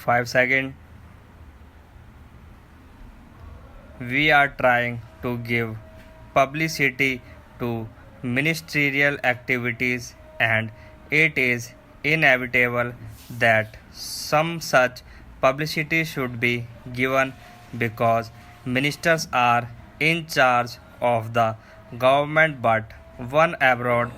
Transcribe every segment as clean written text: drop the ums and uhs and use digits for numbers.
5 seconds. We are trying to give publicity to ministerial activities, and it is inevitable that some such publicity should be given because ministers are in charge of the government, but one abroad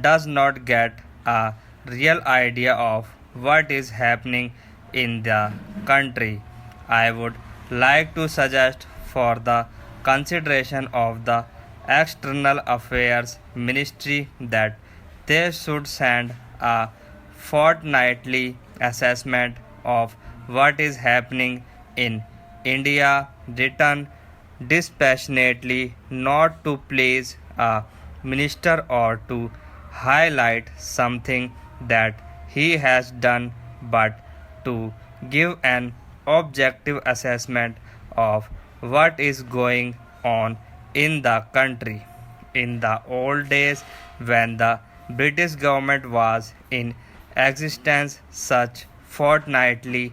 does not get a real idea of what is happening in the country. I would like to suggest for the consideration of the External Affairs Ministry that they should send a fortnightly assessment of what is happening in India, written dispassionately, not to please a minister or to highlight something that he has done, but to give an objective assessment of what is going on in the country. In the old days, when the British government was in existence, such fortnightly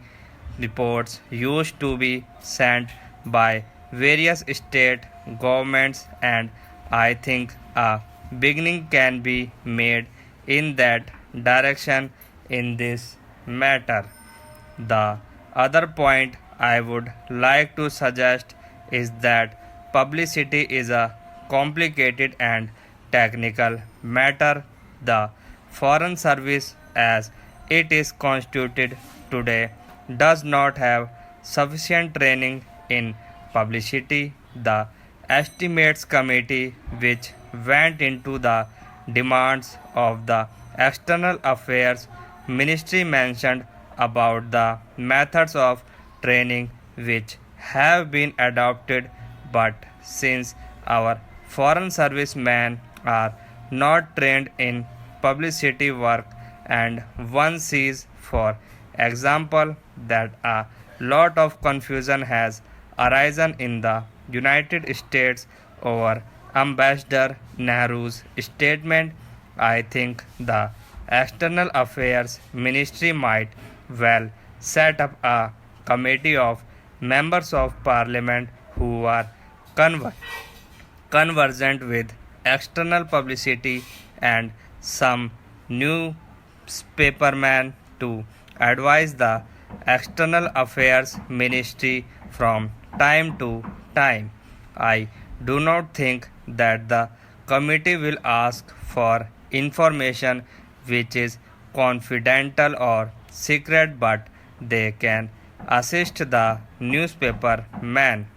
reports used to be sent by various state governments, and I think a beginning can be made in that direction in this matter. The other point I would like to suggest is that publicity is a complicated and technical matter. The Foreign Service, as it is constituted today, does not have sufficient training in publicity. The Estimates Committee, which went into the demands of the External Affairs Ministry, mentioned about the methods of training which have been adopted, but since our foreign service men are not trained in publicity work, and one sees, for example, that a lot of confusion has arisen in the United States over Ambassador Nehru's statement, I think the External Affairs Ministry might well set up a committee of members of parliament who are conversant with external publicity, and some newspaperman to advise the External Affairs Ministry from time to time. I do not think that the committee will ask for information which is confidential or secret, but they can assist the newspaper man.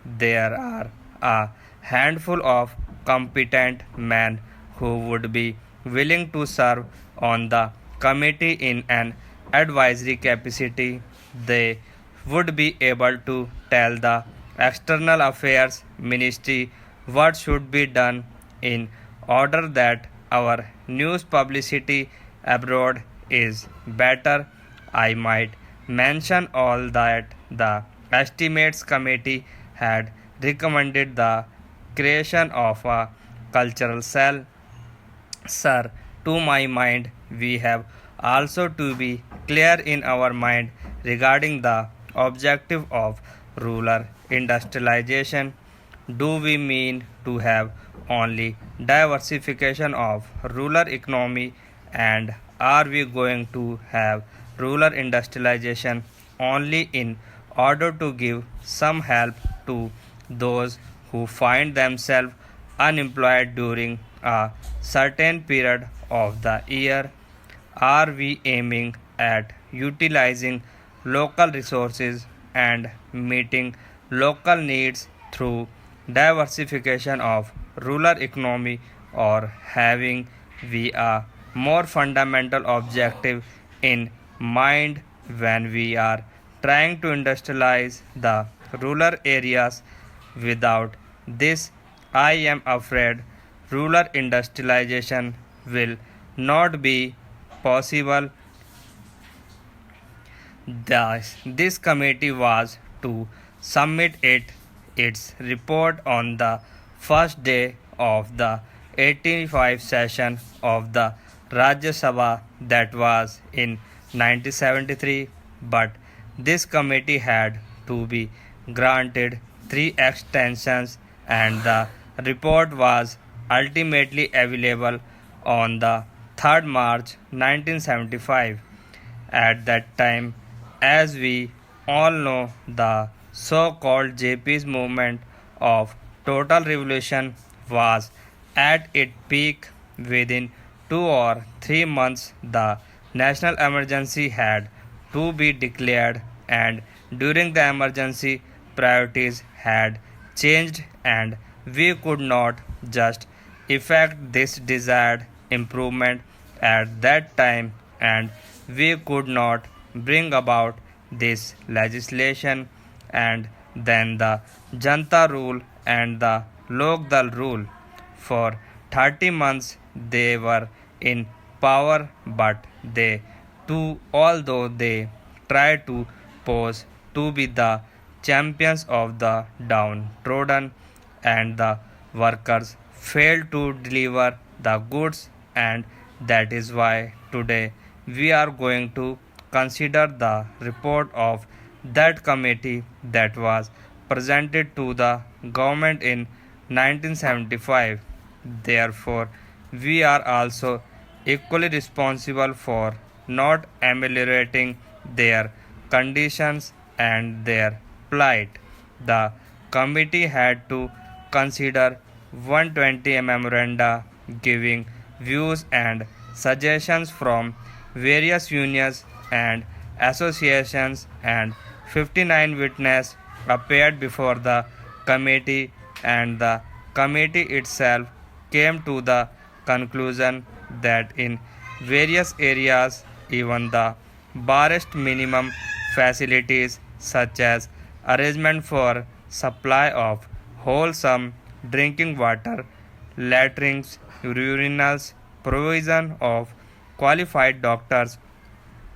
There are a handful of competent men who would be willing to serve on the committee in an advisory capacity. They would be able to tell the External Affairs Ministry what should be done in order that our news publicity abroad is better. I might mention all that the Estimates Committee had recommended the creation of a cultural cell. Sir, to my mind, we have also to be clear in our mind regarding the objective of rural industrialization. Do we mean to have only diversification of rural economy, and are we going to have rural industrialization only in order to give some help to those who find themselves unemployed during a certain period of the year? Are we aiming at utilizing local resources and meeting local needs through diversification of rural economy, or having we a more fundamental objective in mind when we are trying to industrialize the rural areas? Without this, I am afraid rural industrialization will not be possible. This committee was to submit its report on the first day of the 85th session of the Rajya Sabha, that was in 1973, but This committee had to be granted 3 extensions, and the report was ultimately available on the 3rd March 1975. At that time, as we all know, the so called JP's movement of total revolution was at its peak. Within 2 or 3 months, the national emergency had to be declared, and during the emergency, priorities had changed, and we could not just effect this desired improvement at that time, and we could not bring about this legislation, and then the Janta rule and the Lok Dal rule. For 30 months they were in power, but they too, although they tried to pose to be the champions of the downtrodden and the workers, failed to deliver the goods, and that is why today we are going to consider the report of that committee that was presented to the government in 1975. Therefore, we are also equally responsible for not ameliorating their conditions and their plight. The committee had to consider 120 memoranda giving views and suggestions from various unions and associations, and 59 witnesses appeared before the committee, and the committee itself came to the conclusion that in various areas, even the barest minimum facilities such as arrangement for supply of wholesome drinking water, latrines, urinals, provision of qualified doctors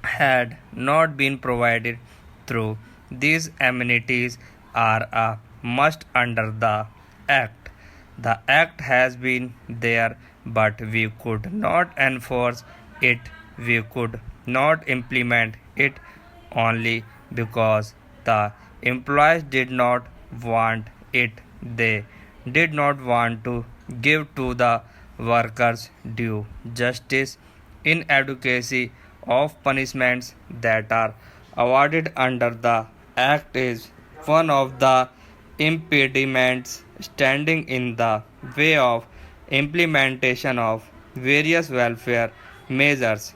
had not been provided through these amenities are a must under the Act. The Act has been there, but we could not enforce it, we could not implement it only because the employees did not want it. They did not want to give to the workers due justice in advocacy of punishments that are awarded under the Act is one of the impediments standing in the way of implementation of various welfare measures.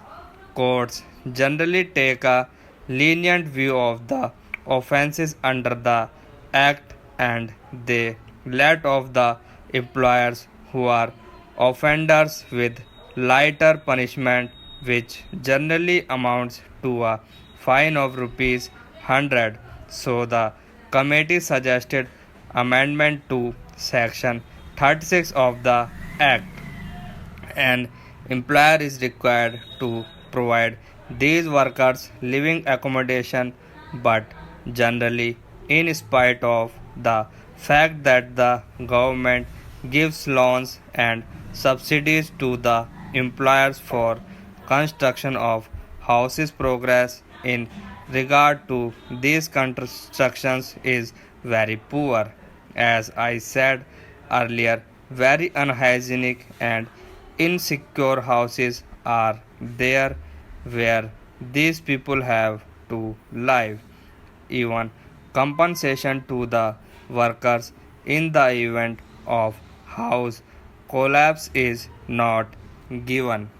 Courts generally take a lenient view of the offences under the Act, and they let off the employers who are offenders with lighter punishment, which generally amounts to a fine of rupees 100. So the committee suggested amendment to section 36 of the Act. An employer is required to provide these workers living accommodation, but generally, in spite of the fact that the government gives loans and subsidies to the employers for construction of houses, progress in regard to these constructions is very poor. As I said earlier, very unhygienic and insecure houses are there where these people have to live. Even compensation to the workers in the event of house collapse is not given.